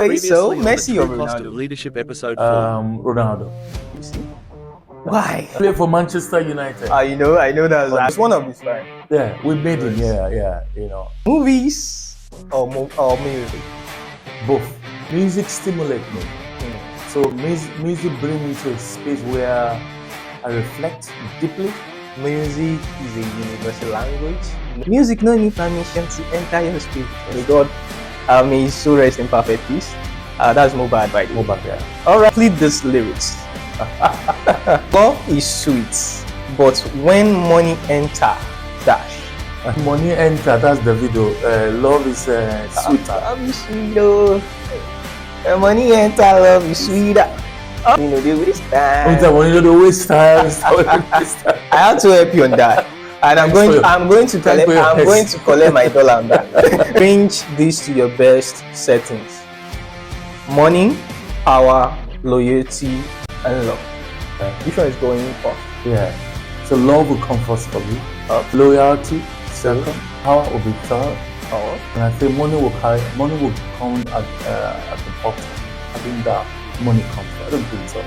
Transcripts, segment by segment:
So, Previously on the Messi or True Cost of Ronaldo? Leadership episode 4. Ronaldo. You see? Why? Play for Manchester United. I know that's one of his fine. Yeah, we made him. Yeah. You know, Movies or music? both. Music stimulates me. So music brings me to a space where I reflect deeply. Music is a universal language. Music no need permission to enter your spirit. May God may his soul rest in perfect peace. That's Mobad by the way. Mobad, yeah. Alright, flip these lyrics. Love is sweet, but when money enter, dash. Money enter, that's the video. Love is sweeter. Love is sweet, though. Money enter, love is sweeter. You know they waste time. The waste time. I have to help you on that, and I'm going to collect my dollar on that. Change this to your best settings: money, power, loyalty, and love. Which one is going first? Yeah. So love will come first for me. Loyalty second. Power will be third. And I think money will come at the bottom. I think that money comes. I don't think so.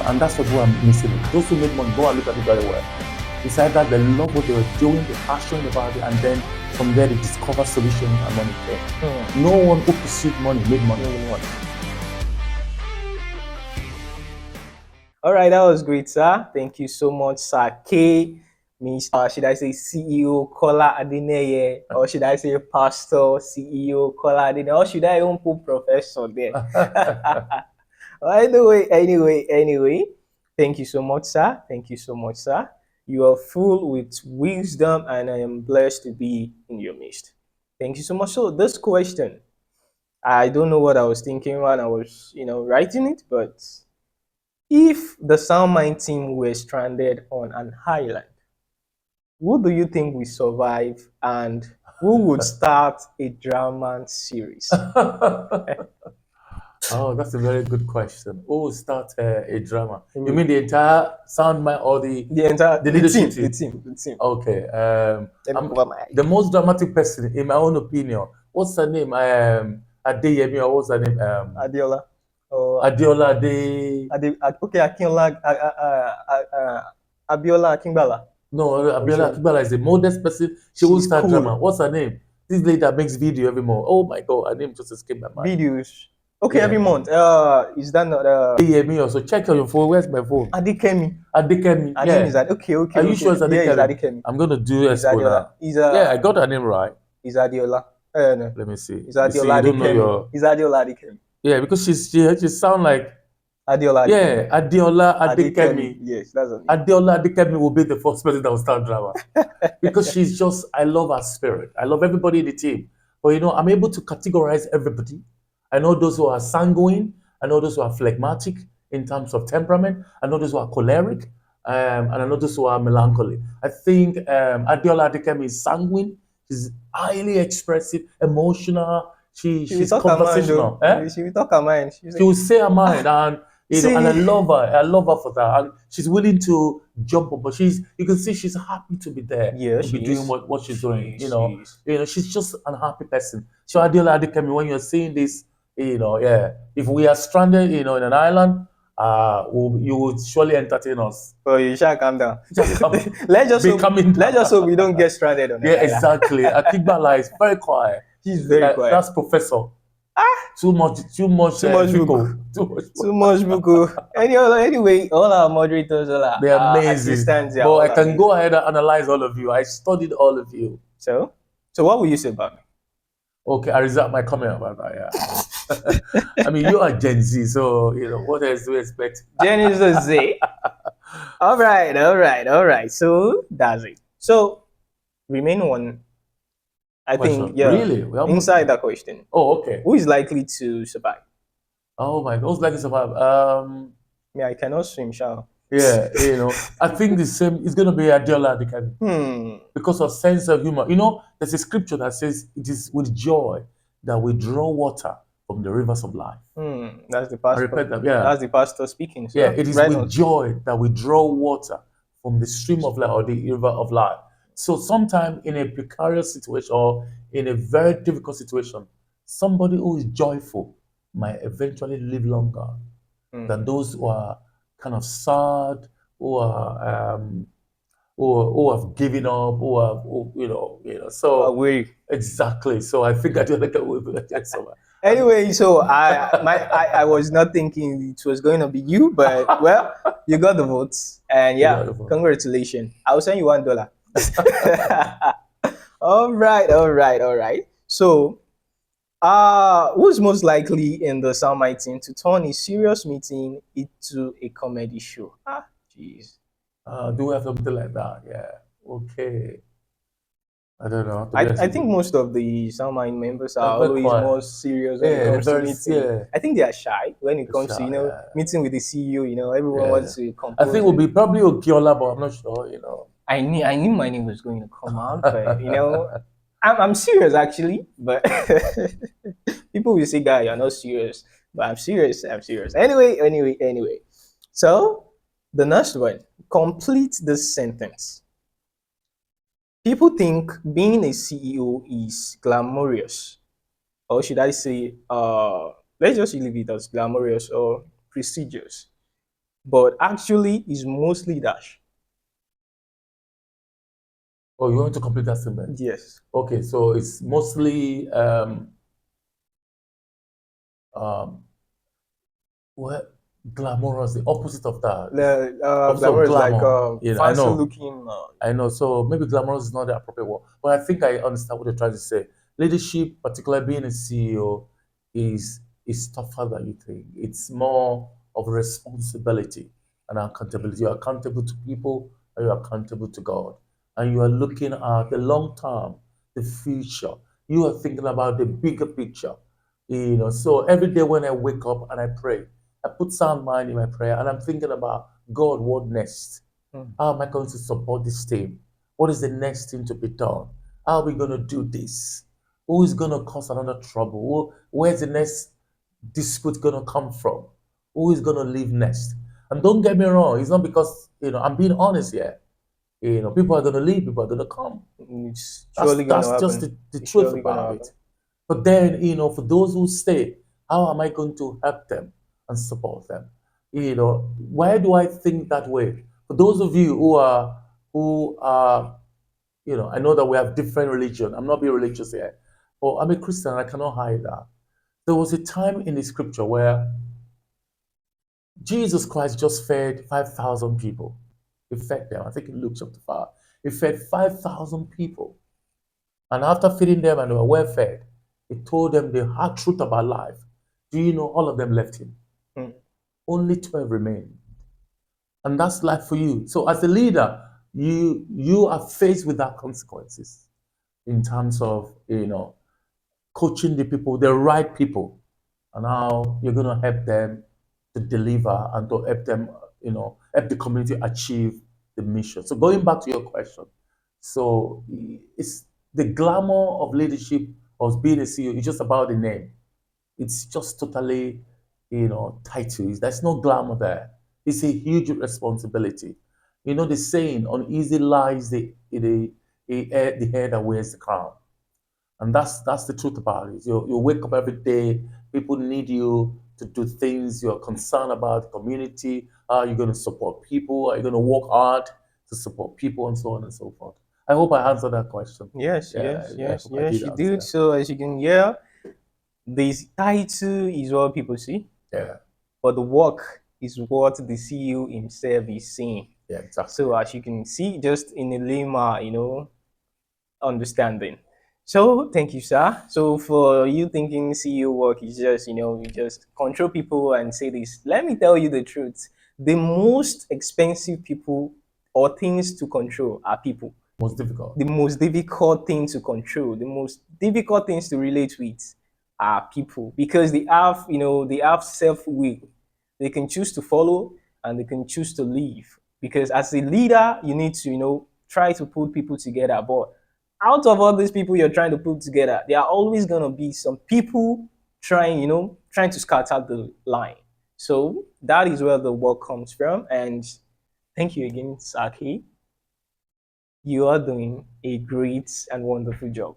And that's what I'm missing. Those who make money, go and look at it very well. Besides that, they love what they were doing, they're passionate about it, and then from there they discover solutions and money came. No one who pursued money made money. All right, that was great, sir. Thank you so much, Sir K. Should I say CEO Kola Adeneye, or should I say Pastor CEO Kola Adeneye, or should I even put Professor there? Anyway, thank you so much, sir. Thank you so much, sir. You are full with wisdom, and I am blessed to be in your midst. Thank you so much. So this question, I don't know what I was thinking when I was, writing it, but if the SoundMind team were stranded on an island, who do you think will survive, and who would start a drama series? Oh, that's a very good question. Who will start a drama? You mean the entire SoundMind or the leadership team? The team. Okay. The most dramatic person, in my own opinion. What's her name? Adeyemi, or what's her name? Adiola. Adiola Okay, Akinola. Abiola Akingbala. No, Abiola Akingbala is the modest person. She will start cool drama. What's her name? This lady that makes video every month. Oh my God, her name just escaped my mind. Videos. Okay, yeah. Every month. Is that not Adeyemi also? Check on your phone. Where's my phone? Adekemi. Yeah. Is that okay? Are you sure it's Adekemi? Yeah, it's Adekemi. I'm gonna do it. Yeah, I got her name right. Is Adiola? No. Let me see. Is Adiola Adekemi? Is Adiola Adekemi? Yeah, because she sound like Adiola. Yeah, Adiola Adekemi. Yes, that's it. Adiola Adekemi will be the first person that will start drama. Because I love her spirit. I love everybody in the team. But I'm able to categorize everybody. I know those who are sanguine. I know those who are phlegmatic in terms of temperament. I know those who are choleric. And I know those who are melancholy. I think Adiola Adekemi is sanguine. She's highly expressive, emotional. She's conversational. She will talk her mind. She will say her mind, and and I love her. I love her for that. And she's willing to jump up, but you can see she's happy to be there. Yeah, to be doing what she's doing. She's just an happy person. So Adiola Adekemi, when you're seeing this, if we are stranded, in an island, you would surely entertain us. Oh, you shall calm down. Let's just hope we don't get stranded on island. Exactly. Akingbala is very quiet. He's very quiet. That's Professor. Too much buku. Anyway, all our moderators, they're amazing. But I can go ahead and analyze all of you. I studied all of you. So what will you say about me? Okay, I reserve my comment about that. Yeah. I mean, you are Gen Z, so what else do we expect? Gen is a Z. All right. So that's it. So remain one. I think, yeah. Really? Inside that question. Oh, okay. Who is likely to survive? Oh my God, who's likely to survive? I cannot swim, shall. Yeah, I think the same. It's gonna be Adiola Adekemi because of sense of humor. There's a scripture that says it is with joy that we draw water from the rivers of life. That's the pastor. I repeat that. Yeah, that's the pastor speaking. So yeah, it is with joy that we draw water from the stream of life or the river of life. So sometime in a precarious situation or in a very difficult situation, somebody who is joyful might eventually live longer than those who are kind of sad, who are who have given up, So Away. exactly. So I think I do like a so Anyway, so I was not thinking it was going to be you, but well, you got the votes, and you yeah, got the vote. congratulations. I'll send you $1. All right, all right, all right. So, who's most likely in the SoundMind team to turn a serious meeting into a comedy show? Ah, jeez. Do we have something like that? Yeah. Okay. I don't know. To be honest I with think you, most of the SoundMind members they're are very always quiet. more serious when it Yeah, they're comes to very meeting. yeah. I think they are shy when it It's comes to, yeah. meeting with the CEO, everyone Yeah. wants to I think it compose will it. be probably Okikiola, but I'm not sure. I knew my name was going to come out, but I'm serious actually, but people will say, "Guy, you're not serious," but I'm serious. I'm serious. Anyway. So the next one, complete this sentence. People think being a CEO is glamorous, or should I say, let's just leave it as glamorous or prestigious, but actually is mostly dash. Oh, you want to complete that statement? Yes. Okay, so it's mostly um well, glamorous, the opposite of that. The Opposite of glamorous like glamour. I fancy know. looking. I know. So maybe glamorous is not the appropriate word, but I think I understand what you're trying to say. Leadership, particularly being a CEO, is tougher than you think. It's more of a responsibility and accountability. You're accountable to people and you're accountable to God. And you are looking at the long term, the future. You are thinking about the bigger picture. So every day when I wake up and I pray, I put sound mind in my prayer and I'm thinking about God, what next? Mm. How am I going to support this team? What is the next thing to be done? How are we going to do this? Who is going to cause another trouble? Where's the next dispute going to come from? Who is going to leave next? And don't get me wrong, it's not because, I'm being honest here. People are going to leave, people are going to come. It's That's surely gonna that's just happen. the It's truth surely gonna about happen. it. But then, for those who stay, how am I going to help them and support them? Why do I think that way? For those of you who are, I know that we have different religion. I'm not being religious here, but I'm a Christian. I cannot hide that. There was a time in the scripture where Jesus Christ just fed 5,000 people. He fed them. I think in Luke chapter 5. He fed 5,000 people. And after feeding them and they were well fed, he told them the hard truth about life. Do you know all of them left him? Mm. Only 12 remained. And that's life for you. So as a leader, you are faced with that consequences in terms of coaching the people, the right people, and how you're gonna help them to deliver and to help them, help the community achieve the mission. So going back to your question, so it's the glamour of leadership of being a CEO. It's just about the name. It's just totally, titles. There's no glamour there. It's a huge responsibility. The saying, uneasy lies the hair that wears the crown. And that's the truth about it. You wake up every day, people need you to do things, you're concerned about the community, how are you going to support people, are you going to work hard to support people, and so on and so forth. I hope I answered that question. Yes, Yeah, yes, I yes, hope I yes, did you did. answer. So as you can hear, this title is what people see, Yeah, but the work is what the CEO himself is saying. yeah, exactly. So as you can see, just in a lima, understanding. So thank you, sir. So for you thinking CEO work is just, you just control people and say this, let me tell you the truth. The most expensive people or things to control are people. Most difficult. The most difficult thing to control, the most difficult things to relate with are people because they have self-will. They can choose to follow and they can choose to leave. Because as a leader, you need to, try to put people together. But out of all these people you're trying to put together, there are always gonna be some people trying to scatter the line. So that is where the work comes from. And thank you again, Saki. You are doing a great and wonderful job.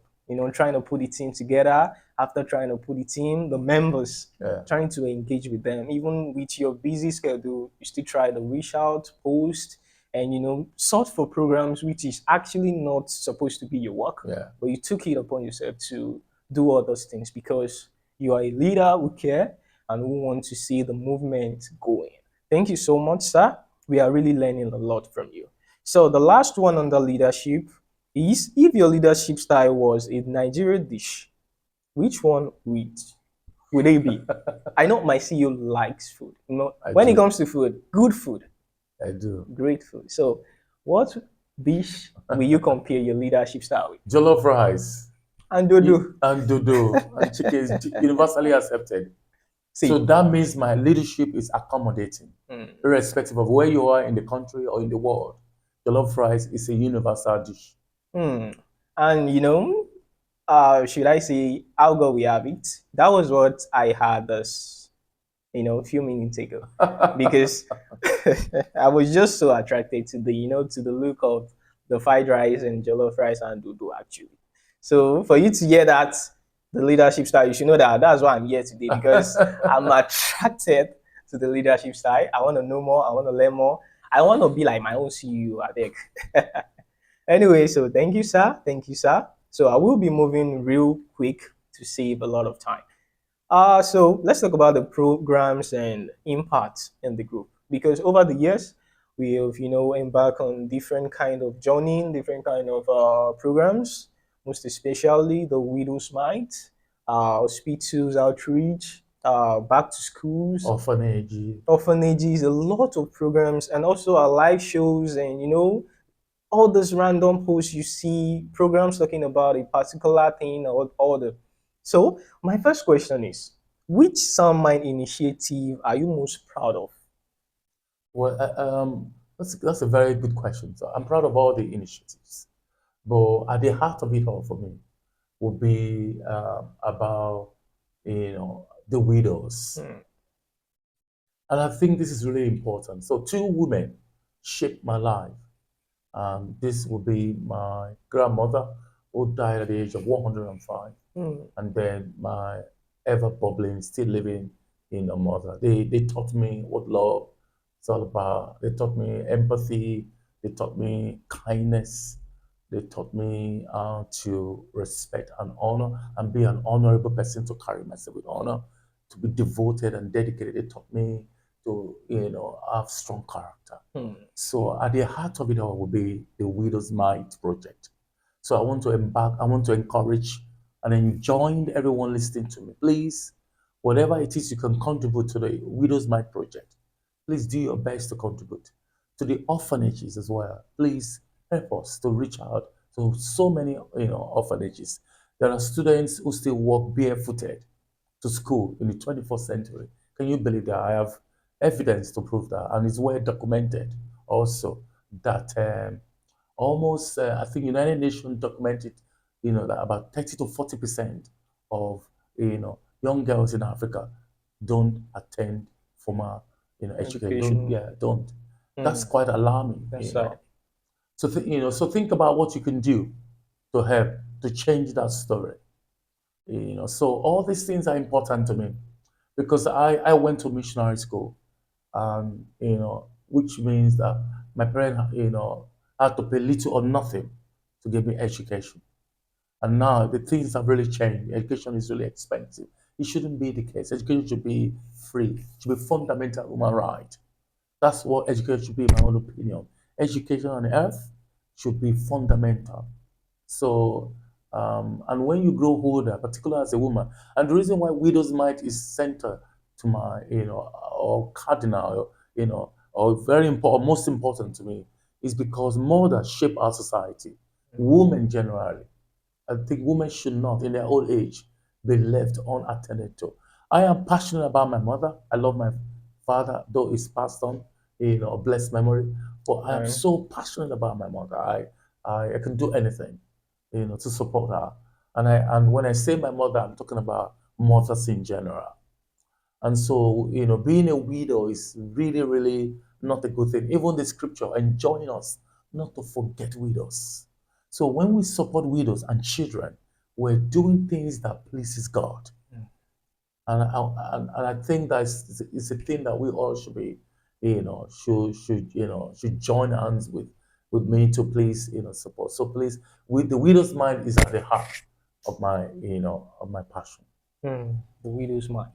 Trying to put the team together, after trying to put it in, the members, Yeah. trying to engage with them. Even with your busy schedule, you still try to reach out, post, and sort for programs which is actually not supposed to be your work, Yeah. but you took it upon yourself to do all those things because you are a leader who care and who want to see the movement going. Thank you so much, sir. We are really learning a lot from you. So the last one under leadership is, if your leadership style was a Nigerian dish, which one would it be? I know my CEO likes food. I When it do. comes to food, good food, I do. great food. So, what dish will you compare your leadership style with? Jollof rice And Dodo, and dodo and chicken is universally accepted. So see, that means my leadership is accommodating, mm, irrespective of where you are in the country or in the world. Jollof rice is a universal dish. mm. And should I say, how God we have it? That was what I had this, a few minutes ago, because I was just so attracted to the look of the fried rice and jollof rice and dodo actually. So for you to hear that, the leadership style, you should know that that's why I'm here today, because I'm attracted to the leadership style. I want to know more. I want to learn more. I want to be like my own CEO, I think. Anyway, so thank you, sir. Thank you, sir. So I will be moving real quick to save a lot of time. So let's talk about the programs and impact in the group, because over the years we have embarked on different kind of journey, different kind of programs, most especially the Widows Might, hospitals outreach, back to schools, Orphanage. orphanages, a lot of programs, and also our live shows, and all those random posts you see, programs talking about a particular thing or other. So my first question is, which SoundMind initiative are you most proud of? Well, that's a very good question. So I'm proud of all the initiatives, but at the heart of it all for me would be about the widows, Hmm. and I think this is really important. So two women shaped my life. This would be my grandmother, who died at the age of 105, Hmm. and then my ever bubbling, still living in a mother. They taught me what love is all about. They taught me empathy. They taught me kindness. They taught me how to respect and honor and be an honorable person, to carry myself with honor, to be devoted and dedicated. They taught me to, have strong character. Hmm. So at the heart of it all will be the Widow's Might project. So I want to encourage and enjoin everyone listening to me. Please, whatever it is you can contribute to the Widow's Might project, please do your best to contribute. To the orphanages as well. Please help us to reach out to so many orphanages. There are students who still walk barefooted to school in the 21st century. Can you believe that? I have evidence to prove that, and it's well documented also that almost, I think United Nations documented, that about 30 to 40% of, young girls in Africa don't attend formal, education. Don't, Education. yeah, don't. That's Hmm. quite alarming. That's right. So think about what you can do to help to change that story. So all these things are important to me because I went to missionary school, and which means that my parents had to pay little or nothing to give me education. And now the things have really changed. Education is really expensive. It shouldn't be the case. Education should be free. It should be fundamental human right. That's what education should be, in my own opinion. Education on earth should be fundamental. So, and when you grow older, particularly as a woman, and the reason why widow's might is center to my, or cardinal, or very important, most important to me, is because mothers shape our society. Women generally, I think women should not, in their old age, be left unattended to. I am passionate about my mother. I love my father, though he's passed on, blessed memory. But I am Right. so passionate about my mother. I can do anything, to support her. And when I say my mother, I'm talking about mothers in general. And so, being a widow is really, really not a good thing. Even the scripture enjoins us not to forget widows. So when we support widows and children, we're doing things that pleases God. And I think that it's a thing that we all should be, should join hands with me to please, support. So please, with the widow's mind is at the heart of my passion. The widow's mind.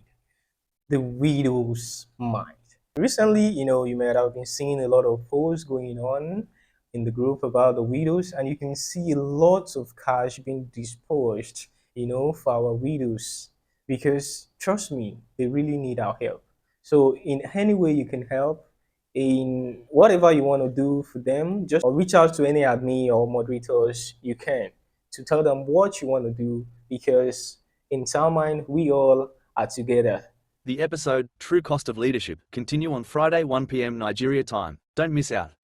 The widow's mind. Recently, you might have been seeing a lot of posts going on in the group about the widows, and you can see lots of cash being dispersed, for our widows. Because trust me, they really need our help. So, in any way you can help, in whatever you want to do for them, just reach out to any admin or moderators you can to tell them what you want to do because in SoundMind, we all are together. The episode, True Cost of Leadership, continue on Friday 1 p.m. Nigeria time. Don't miss out.